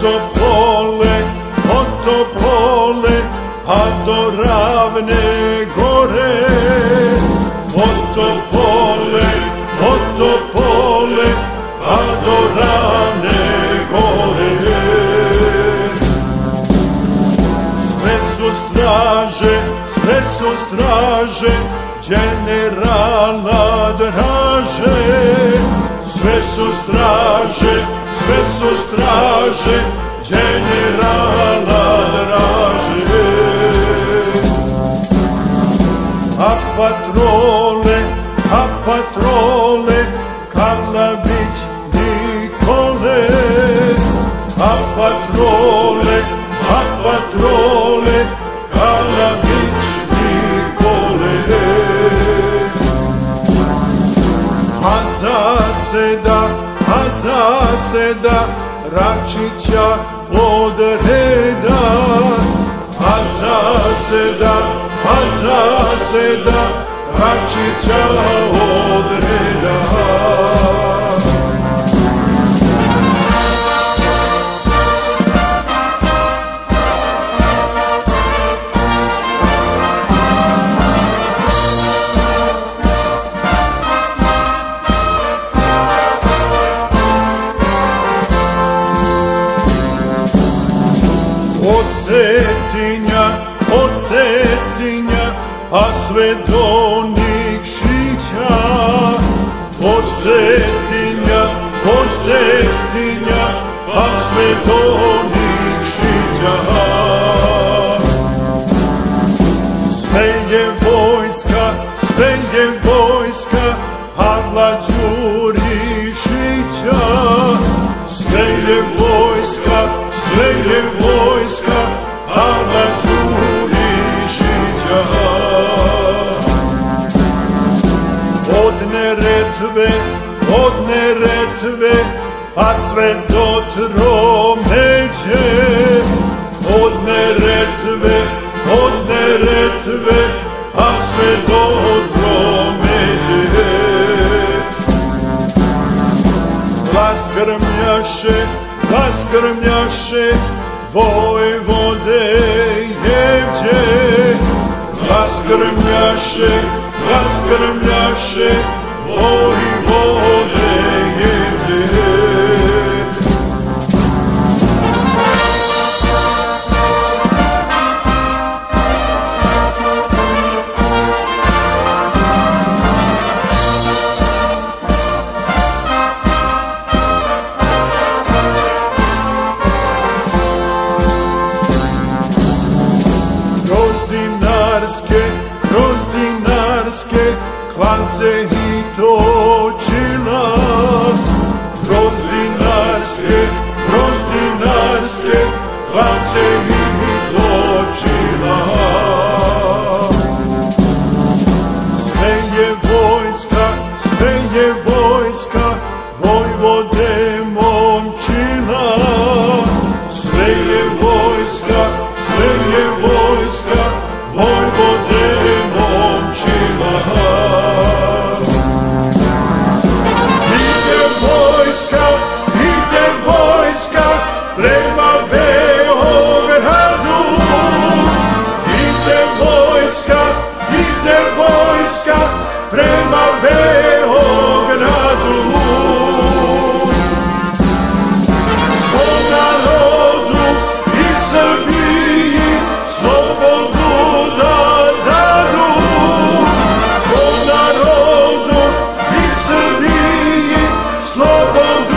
od Topole, pa do Ravne gore. Od Topole, pa do Ravne gore. Sve su straže, generala draže. Sve su straže, generala draže. A patrole, Karlović Nikole. A patrole, Karlović Nikole. A zaseda Račića od reda. A zaseda Račića od reda. Od Cetinja, pa sve do Nikšića. Od Cetinja, pa sve do Nikšića. Sve je vojska Pavla Đurišića. Sve je vojska Pavla Đurišića. Od Neretve, pa sve do Tromeđe. Od Neretve, pa sve do Tromeđe. Glas grmljaše, Vojvode Jevđe. Glas grmljaše, Vojvode Jevđe. Kroz dinarske klance i točila. Kroz dinarske klance i točila. Sve je vojska Vojvode Momčila. Sve je vojska Vojvode Momčila. Ide vojska prema Beogradu. Ide vojska prema Beogradu. Svom narodu i Srbiji slobodu da dadu. Svom narodu i Srbiji slobodu